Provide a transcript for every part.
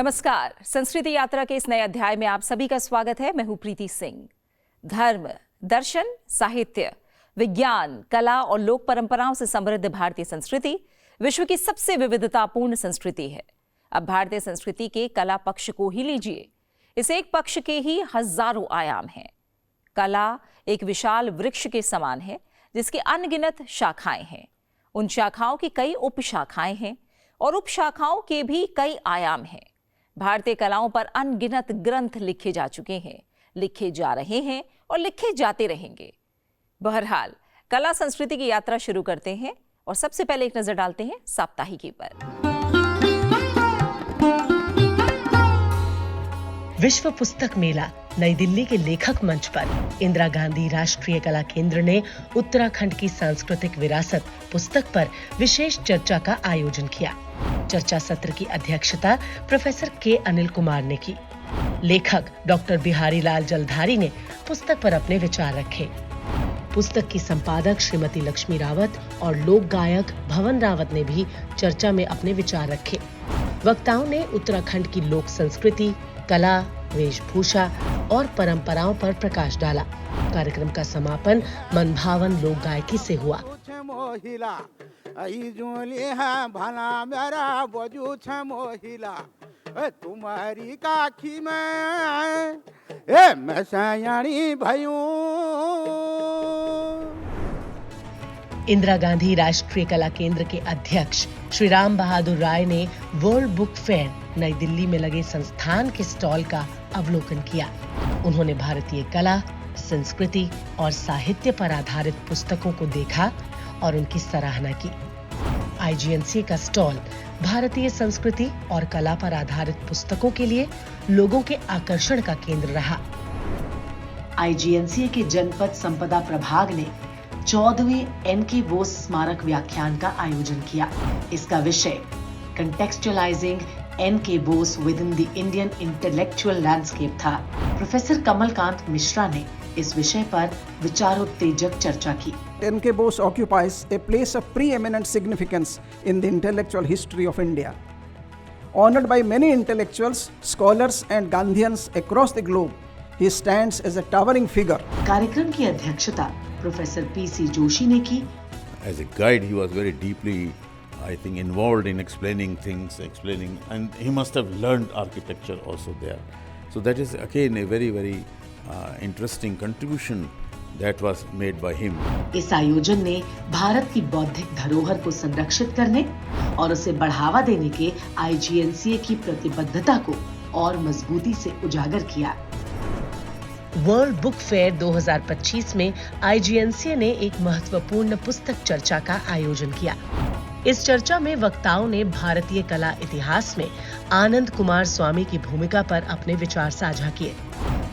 नमस्कार। संस्कृति यात्रा के इस नए अध्याय में आप सभी का स्वागत है। मैं हूं प्रीति सिंह। धर्म, दर्शन, साहित्य, विज्ञान, कला और लोक परंपराओं से समृद्ध भारतीय संस्कृति विश्व की सबसे विविधतापूर्ण संस्कृति है। अब भारतीय संस्कृति के कला पक्ष को ही लीजिए। इस एक पक्ष के ही हजारों आयाम हैं। कला एक विशाल वृक्ष के समान है जिसकी अनगिनत शाखाएं हैं। उन शाखाओं की कई उपशाखाएं हैं और उपशाखाओं के भी कई आयाम हैं। भारतीय कलाओं पर अनगिनत ग्रंथ लिखे जा चुके हैं, लिखे जा रहे हैं और लिखे जाते रहेंगे। बहरहाल, कला संस्कृति की यात्रा शुरू करते हैं और सबसे पहले एक नजर डालते हैं साप्ताहिकी पर। विश्व पुस्तक मेला नई दिल्ली के लेखक मंच पर इंदिरा गांधी राष्ट्रीय कला केंद्र ने उत्तराखंड की सांस्कृतिक विरासत पुस्तक पर विशेष चर्चा का आयोजन किया। चर्चा सत्र की अध्यक्षता प्रोफेसर के अनिल कुमार ने की। लेखक डॉक्टर बिहारी लाल जलधारी ने पुस्तक पर अपने विचार रखे। पुस्तक की संपादक श्रीमती लक्ष्मी रावत और लोक गायक भवन रावत ने भी चर्चा में अपने विचार रखे। वक्ताओं ने उत्तराखंड की लोक संस्कृति, कला, वेशभूषा और परंपराओं पर प्रकाश डाला। कार्यक्रम का समापन मनभावन लोक गायकी से हुआ। तुम्हारी काखी में मैं सयानी भयूं। इंदिरा गांधी राष्ट्रीय कला केंद्र के अध्यक्ष श्री राम बहादुर राय ने वर्ल्ड बुक फेयर नई दिल्ली में लगे संस्थान के स्टॉल का अवलोकन किया। उन्होंने भारतीय कला, संस्कृति और साहित्य पर आधारित पुस्तकों को देखा और उनकी सराहना की। आईजीएनसीए का स्टॉल भारतीय संस्कृति और कला पर आधारित पुस्तकों के लिए लोगों के आकर्षण का केंद्र रहा। आईजीएनसीए के जनपद संपदा प्रभाग ने 14वें एन.के. बोस स्मारक व्याख्यान का आयोजन किया। इसका विषय contextualising N K. Bose within the Indian intellectual landscape था। प्रोफेसर कमलकांत मिश्रा ने इस विषय पर विचारोत्तेजक चर्चा की। N.K. Bose occupies a place of preeminent significance in the intellectual history of India. Honored by many intellectuals, scholars and Gandhians across the globe, he stands as a towering figure. कार्यक्रम की अध्यक्षता professor PC Joshi ने की। As a guide, he was very deeply, I think, involved in explaining things, and he must have learned architecture also there. So that is again a very, very interesting contribution that was made by him. इस आयोजन ने भारत की बौद्धिक धरोहर को संरक्षित करने और उसे बढ़ावा देने के आईजीएनसीए की प्रतिबद्धता को और मजबूती से उजागर किया। वर्ल्ड बुक फेयर 2025 में आईजीएनसीए ने एक महत्वपूर्ण पुस्तक चर्चा का आयोजन किया। इस चर्चा में वक्ताओं ने भारतीय कला इतिहास में आनंद कुमार स्वामी की भूमिका पर अपने विचार साझा किए।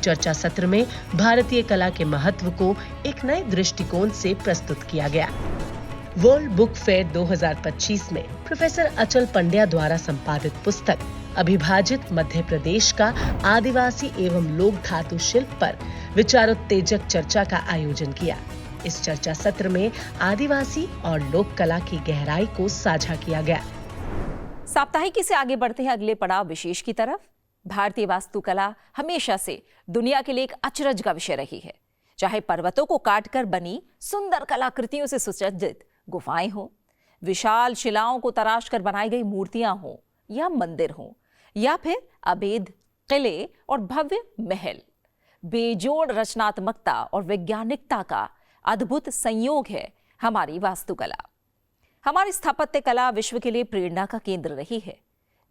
चर्चा सत्र में भारतीय कला के महत्व को एक नए दृष्टिकोण से प्रस्तुत किया गया। वर्ल्ड बुक फेयर 2025 में प्रोफेसर अचल पंड्या द्वारा संपादित पुस्तक अभिभाजित मध्य प्रदेश का आदिवासी एवं लोक धातु शिल्प पर विचारोत्तेजक चर्चा का आयोजन किया। इस चर्चा सत्र में आदिवासी और लोक कला की गहराई को साझा किया गया। साप्ताहिकी से आगे बढ़ते हैं अगले पड़ाव विशेष की तरफ। भारतीय वास्तुकला हमेशा से दुनिया के लिए एक अचरज का विषय रही है। चाहे पर्वतों को काटकर बनी सुंदर कलाकृतियों से सुसज्जित गुफाएं हो, विशाल शिलाओं को तराश कर बनाई गई मूर्तियां हो या मंदिर हो, या फिर अभेद किले और भव्य महल, बेजोड़ रचनात्मकता और वैज्ञानिकता का अद्भुत संयोग है हमारी वास्तुकला। हमारी स्थापत्य कला विश्व के लिए प्रेरणा का केंद्र रही है।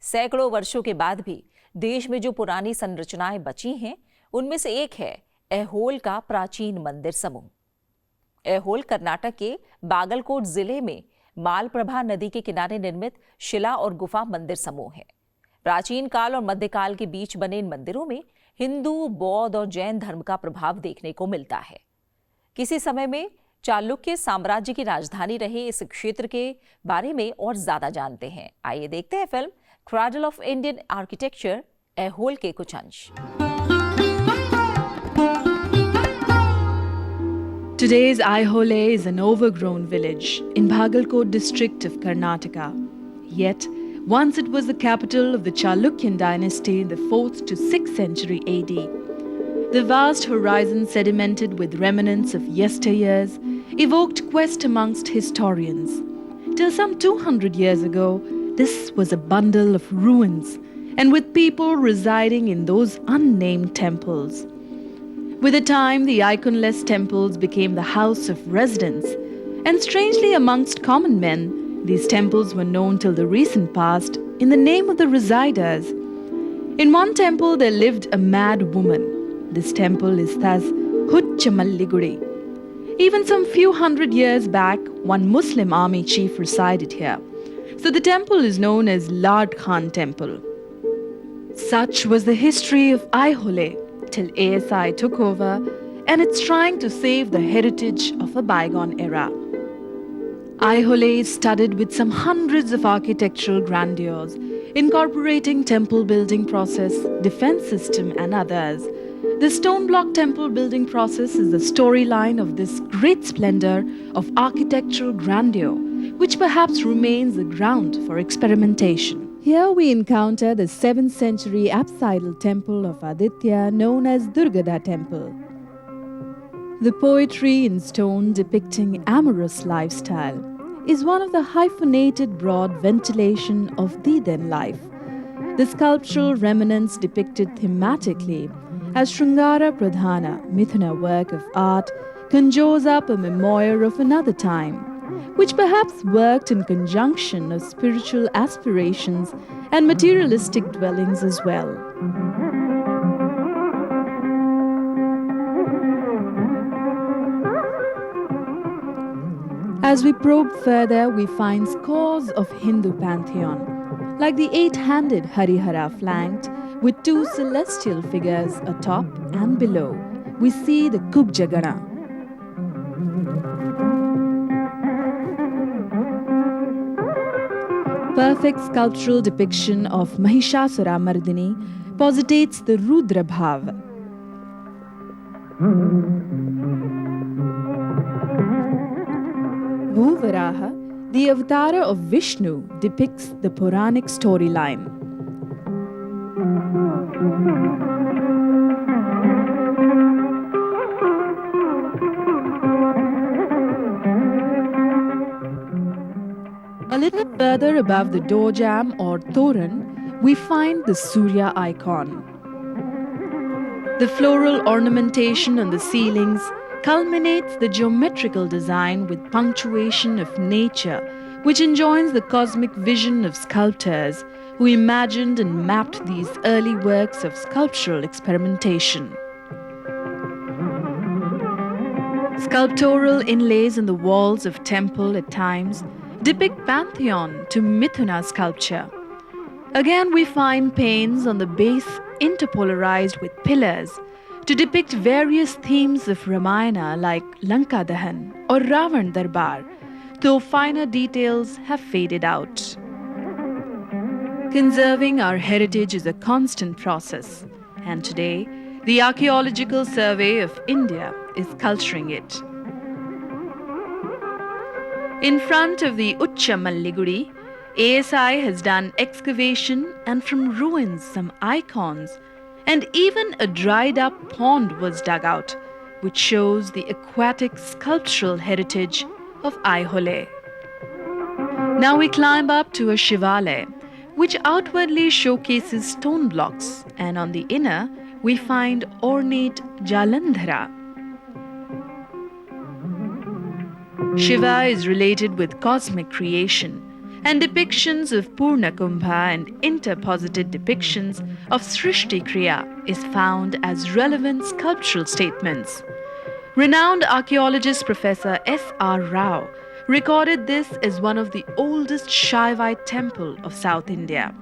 सैकड़ों वर्षों के बाद भी देश में जो पुरानी संरचनाएं बची हैं, उनमें से एक है ऐहोल का प्राचीन मंदिर समूह। ऐहोल कर्नाटक के बागलकोट जिले में मालप्रभा नदी के किनारे निर्मित शिला और गुफा मंदिर समूह है। प्राचीन काल और मध्यकाल के बीच बने इन मंदिरों में हिंदू, बौद्ध और जैन धर्म का प्रभाव देखने को मिलता है। किसी समय में चालुक्य साम्राज्य की राजधानी रहे इस क्षेत्र के बारे में और ज्यादा जानते हैं। आइए देखते हैं film cradle of Indian architecture Aihole के कुछ अंश। Today's Aihole is an overgrown village in Bhagalkot district of Karnataka. Yet, Once it was the capital of the Chalukyan dynasty in the 4th to 6th century AD. The vast horizon, sedimented with remnants of yesteryears, evoked quest amongst historians. Till some 200 years ago, this was a bundle of ruins, and with people residing in those unnamed temples. With the time, the iconless temples became the house of residence, and strangely amongst common men, these temples were known till the recent past in the name of the residers. In one temple there lived a mad woman. This temple is thus Huchamalligudi. Even some few hundred years back, one Muslim army chief resided here. So the temple is known as Lard Khan Temple. Such was the history of Aihole till ASI took over, and it's trying to save the heritage of a bygone era. Aihole is studded with some hundreds of architectural grandeurs, incorporating temple building process, defense system and others. The stone block temple building process is the storyline of this great splendor of architectural grandeur, which perhaps remains the ground for experimentation. Here we encounter the 7th century apsidal temple of Aditya known as Durgada Temple. The poetry in stone depicting amorous lifestyle is one of the hyphenated broad ventilation of the then life. The sculptural remnants depicted thematically as Shrungara Pradhana, Mithuna work of art, conjures up a memoir of another time, which perhaps worked in conjunction of spiritual aspirations and materialistic dwellings as well. As we probe further, we find scores of Hindu pantheon, like the 8-handed Harihara flanked with 2 celestial figures atop and below. We see the Kubjagana. Perfect sculptural depiction of Mahishasura Mardini positates the Rudra Bhav. Bhuvaraha, the avatar of Vishnu, depicts the Puranic storyline. A little further above the door jamb or toran, we find the Surya icon. The floral ornamentation on the ceilings culminates the geometrical design with punctuation of nature, which enjoins the cosmic vision of sculptors who imagined and mapped these early works of sculptural experimentation. Sculptural inlays on the walls of temple at times depict pantheon to Mithuna sculpture. Again, we find panes on the base interpolarized with pillars to depict various themes of Ramayana like Lanka Dahan or Ravan Darbar, though finer details have faded out. Conserving our heritage is a constant process, and today, the Archaeological Survey of India is culturing it. In front of the Uchamalligudi, ASI has done excavation, and from ruins some icons, and even a dried up pond was dug out, which shows the aquatic sculptural heritage of Aihole. Now we climb up to a Shivalaya, which outwardly showcases stone blocks, and on the inner we find ornate Jalandhara. Shiva is related with cosmic creation, and depictions of Purna Kumbha and interposited depictions of Srishti Kriya is found as relevant sculptural statements. Renowned archaeologist Professor S.R. Rao recorded this as one of the oldest Shaivite temple of South India.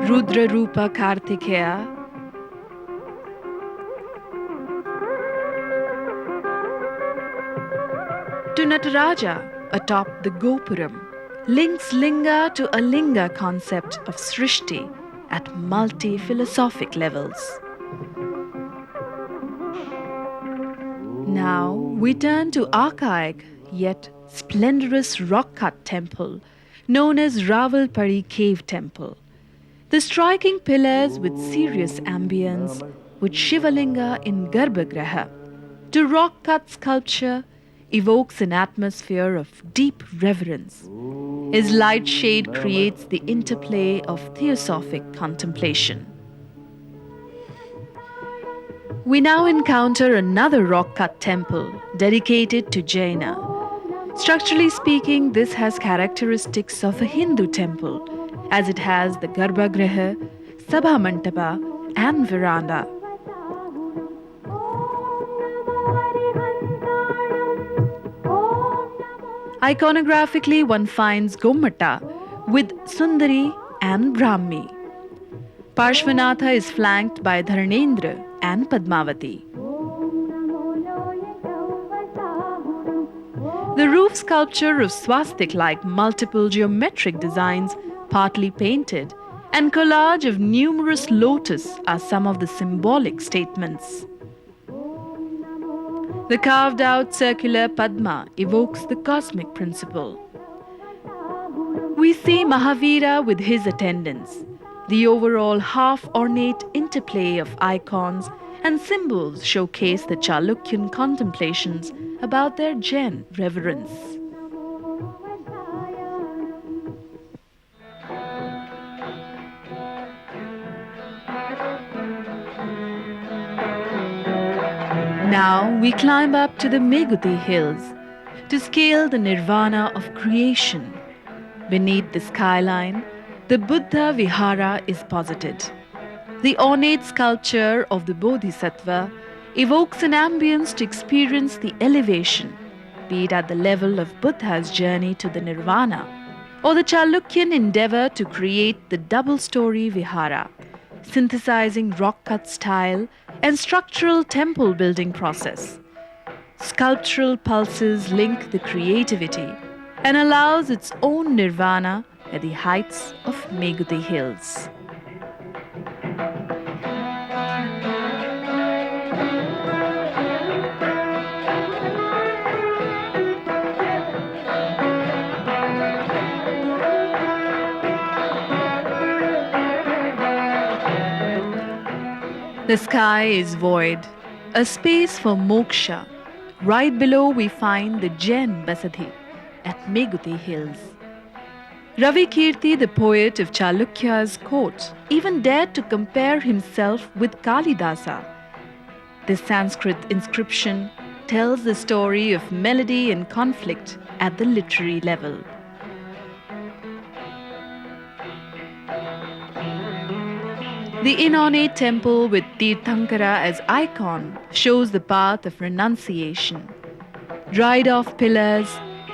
Rudra Rupa Kartikeya, to Nataraja atop the Gopuram, links Linga to a Linga concept of Srishti at multi-philosophic levels. Now we turn to archaic yet splendorous rock-cut temple known as Rawalpindi Cave Temple. The striking pillars with serious ambience, with Shivalinga in Garbhagriha, to rock-cut sculpture evokes an atmosphere of deep reverence. His light shade creates the interplay of theosophic contemplation. We now encounter another rock-cut temple dedicated to Jaina. Structurally speaking, this has characteristics of a Hindu temple, as it has the Garbhagriha, Sabha Mantapa and veranda. Iconographically, one finds Gommata with Sundari and Brahmi. Parshvanatha is flanked by Dharnendra and Padmavati. The roof sculpture of swastik-like multiple geometric designs, partly painted, and collage of numerous lotus are some of the symbolic statements. The carved-out circular Padma evokes the cosmic principle. We see Mahavira with his attendants. The overall half-ornate interplay of icons and symbols showcase the Chalukyan contemplations about their Jain reverence. Now we climb up to the Meguti hills to scale the nirvana of creation. Beneath the skyline, the Buddha Vihara is posited. The ornate sculpture of the Bodhisattva evokes an ambience to experience the elevation, be it at the level of Buddha's journey to the nirvana, or the Chalukyan endeavor to create the double-story Vihara, synthesizing rock-cut style and structural temple building process. Sculptural pulses link the creativity and allows its own nirvana at the heights of Meguti Hills. The sky is void, a space for moksha. Right below we find the Jain Basadhi at Meguti Hills. Ravi Kirti, the poet of Chalukya's court, even dared to compare himself with Kalidasa. This Sanskrit inscription tells the story of melody and conflict at the literary level. The inornate temple with Tirthankara as icon shows the path of renunciation. Dried-off pillars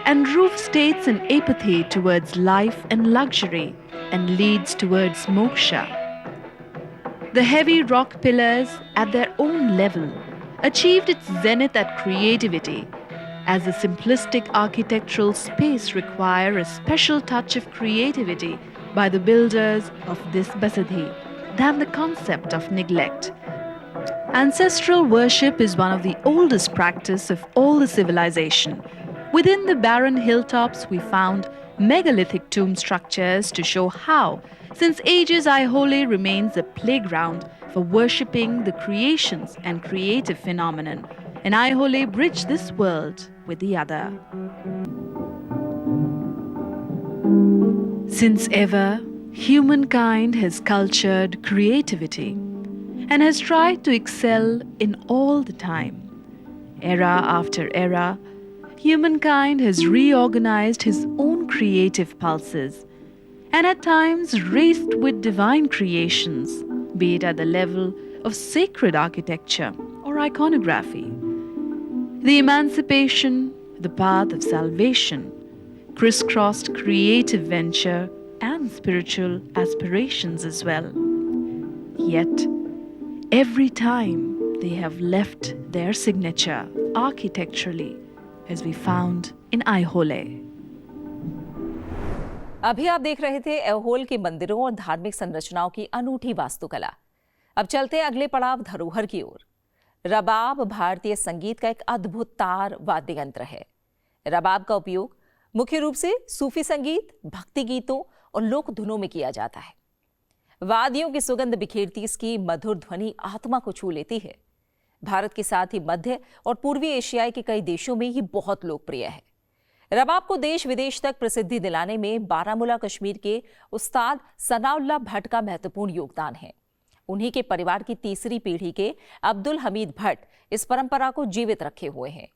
and roof states an apathy towards life and luxury and leads towards moksha. The heavy rock pillars, at their own level, achieved its zenith at creativity, as the simplistic architectural space require a special touch of creativity by the builders of this Basadhi than the concept of neglect. Ancestral worship is one of the oldest practice of all the civilization. Within the barren hilltops, we found megalithic tomb structures to show how, since ages, Aihole remains a playground for worshipping the creations and creative phenomenon, and Aihole bridged this world with the other. Since ever, humankind has cultured creativity and has tried to excel in all the time. Era after era, humankind has reorganized his own creative pulses and at times raced with divine creations, be it at the level of sacred architecture or iconography. The emancipation, the path of salvation, crisscrossed creative venture and spiritual aspirations as well. Yet, every time they have left their signature architecturally, as we found in Aihole. अभी आप देख रहे थे ऐहोल के मंदिरों और धार्मिक संरचनाओं की अनूठी वास्तुकला। अब चलते हैं अगले पड़ाव धरोहर की ओर। रबाब भारतीय संगीत का एक अद्भुत तार वाद्य यंत्र है। रबाब का उपयोग मुख्य रूप से सूफी संगीत, भक्ति गीतों और लोक धुनों में किया जाता है। वाद्यों की सुगंध बिखेरती इसकी मधुर ध्वनि आत्मा को छू लेती है। भारत के साथ ही मध्य और पूर्वी एशियाई के कई देशों में ये बहुत लोकप्रिय है। रबाब को देश विदेश तक प्रसिद्धि दिलाने में बारामूला कश्मीर के उस्ताद सनाउल्लाह भट्ट का महत्वपूर्ण योगदान है। उन्हीं के परिवार की तीसरी पीढ़ी के अब्दुल हमीद भट्ट इस परंपरा को जीवित रखे हुए हैं।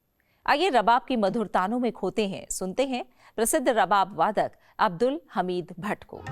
आइए रबाब की मधुर तानों में खोते हैं, सुनते हैं प्रसिद्ध रबाब वादक अब्दुल हमीद भट्ट को।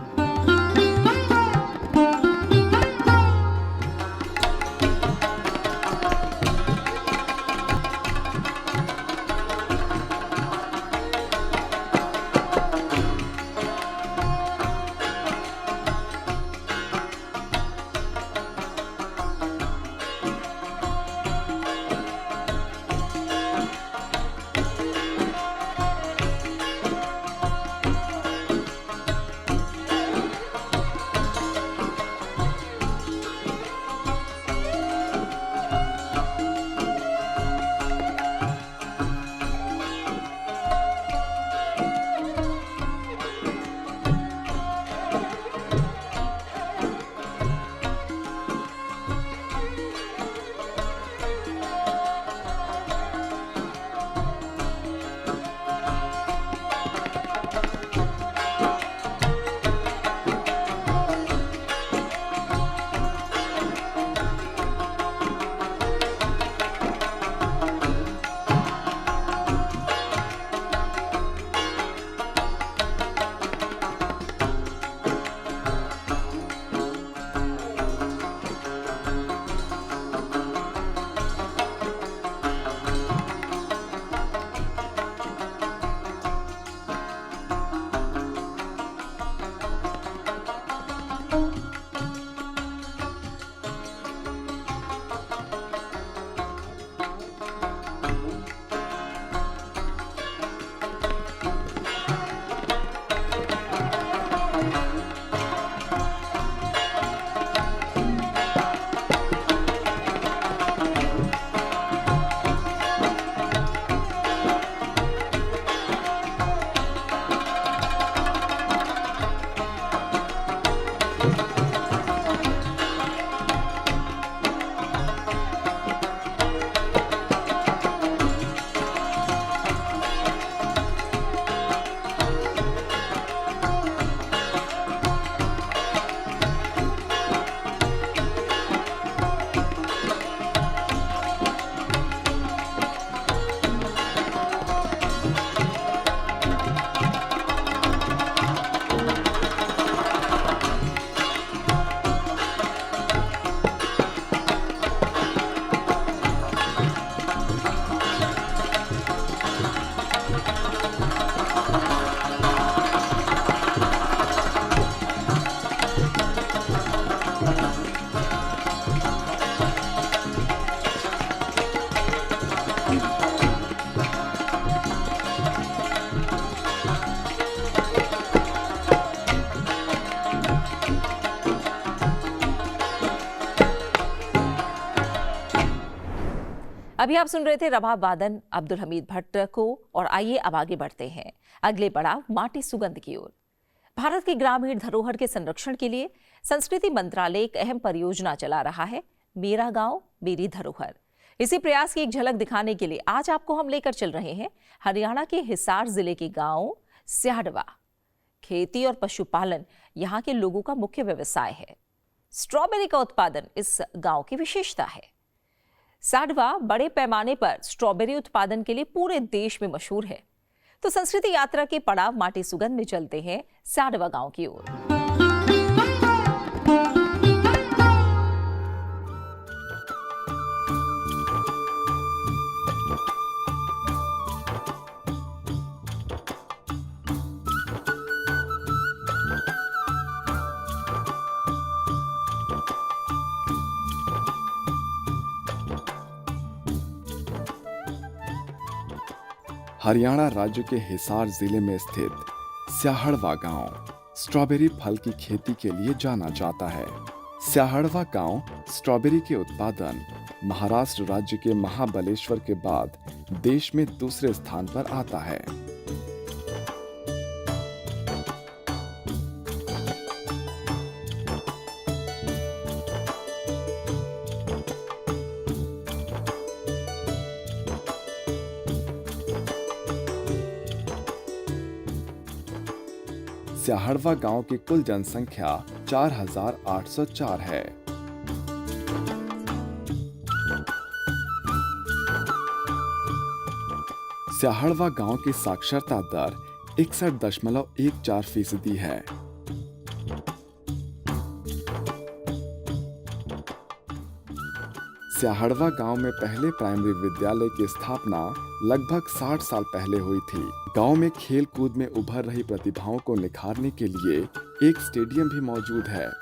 अभी आप सुन रहे थे रबाब वादन अब्दुल हमीद भट्ट को। और आइए अब आगे बढ़ते हैं अगले पड़ाव माटी सुगंध की ओर। भारत की ग्रामीण धरोहर के संरक्षण के लिए संस्कृति मंत्रालय एक अहम परियोजना चला रहा है, मेरा गांव मेरी धरोहर। इसी प्रयास की एक झलक दिखाने के लिए आज आपको हम लेकर चल रहे हैं हरियाणा के हिसार जिले के गांव स्याडवा। खेती और पशुपालन यहाँ के लोगों का मुख्य व्यवसाय है। स्ट्रॉबेरी का उत्पादन इस गांव की विशेषता है। स्याडवा बड़े पैमाने पर स्ट्रॉबेरी उत्पादन के लिए पूरे देश में मशहूर है। तो संस्कृति यात्रा के पड़ाव माटी सुगंध में चलते हैं स्याडवा गांव की ओर। हरियाणा राज्य के हिसार जिले में स्थित स्याहड़वा गांव स्ट्रॉबेरी फल की खेती के लिए जाना जाता है। स्याहड़वा गांव स्ट्रॉबेरी के उत्पादन महाराष्ट्र राज्य के महाबलेश्वर के बाद देश में दूसरे स्थान पर आता है। स्याहड़वा गांव की कुल जनसंख्या 4804 है। स्याहड़वा गांव की साक्षरता दर 61.14% है। स्याहड़वा गांव में पहले प्राइमरी विद्यालय की स्थापना लगभग 60 साल पहले हुई थी। गांव में खेल कूद में उभर रही प्रतिभाओं को निखारने के लिए एक स्टेडियम भी मौजूद है।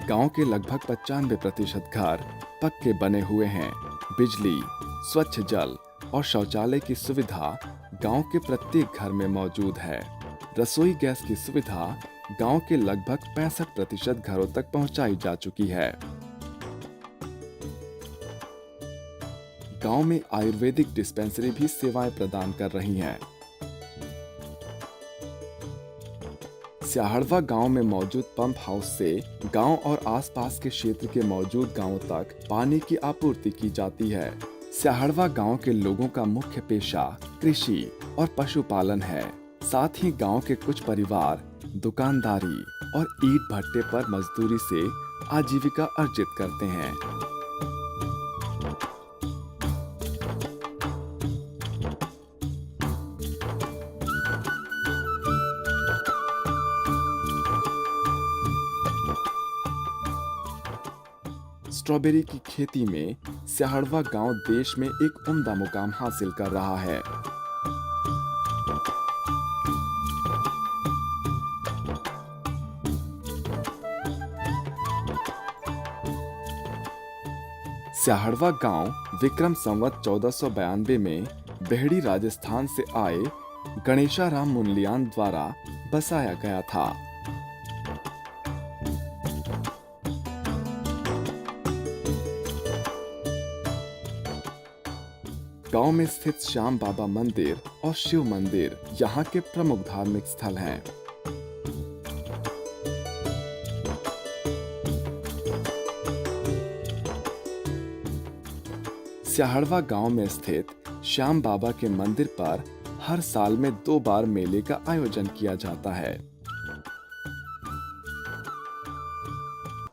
गांव के लगभग 95% घर पक्के बने हुए हैं। बिजली, स्वच्छ जल और शौचालय की सुविधा गांव के प्रत्येक घर में मौजूद है। रसोई गैस की सुविधा गांव के लगभग 65% घरों तक पहुंचाई जा चुकी है। गांव में आयुर्वेदिक डिस्पेंसरी भी सेवाएं प्रदान कर रही हैं। स्याहड़वा गांव में मौजूद पंप हाउस से गांव और आसपास के क्षेत्र के मौजूद गांवों तक पानी की आपूर्ति की जाती है। स्याहड़वा गांव के लोगों का मुख्य पेशा कृषि और पशुपालन है। साथ ही गांव के कुछ परिवार दुकानदारी और ईंट भट्टे पर मजदूरी से आजीविका अर्जित करते हैं। स्ट्रॉबेरी की खेती में स्याहड़वा गांव देश में एक उम्दा मुकाम हासिल कर रहा है। स्याहड़वा गांव विक्रम संवत 1492 में बेहड़ी राजस्थान से आए गणेशाराम मुनलियान द्वारा बसाया गया था। गांव में स्थित श्याम बाबा मंदिर और शिव मंदिर यहाँ के प्रमुख धार्मिक स्थल हैं। स्याहड़वा गांव में स्थित श्याम बाबा के मंदिर पर हर साल में 2 बार मेले का आयोजन किया जाता है।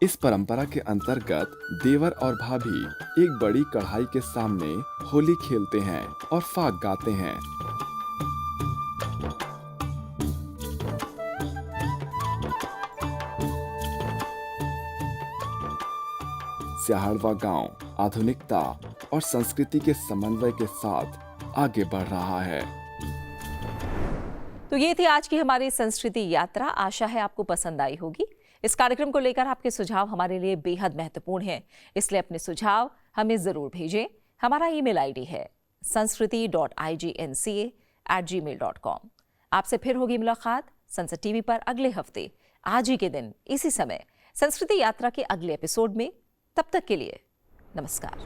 इस परंपरा के अंतर्गत देवर और भाभी एक बड़ी कढ़ाई के सामने होली खेलते हैं और फाग गाते हैं। स्याहड़वा गांव आधुनिकता और संस्कृति के समन्वय के साथ आगे बढ़ रहा है। तो ये थी आज की हमारी संस्कृति यात्रा। आशा है आपको पसंद आई होगी। इस कार्यक्रम को लेकर आपके सुझाव हमारे लिए बेहद महत्वपूर्ण हैं, इसलिए अपने सुझाव हमें जरूर भेजें। हमारा ईमेल आईडी है sanskriti.ignca@gmail.com। आपसे फिर होगी मुलाकात संसद टीवी पर अगले हफ्ते आज ही के दिन इसी समय संस्कृति यात्रा के अगले एपिसोड में। तब तक के लिए नमस्कार।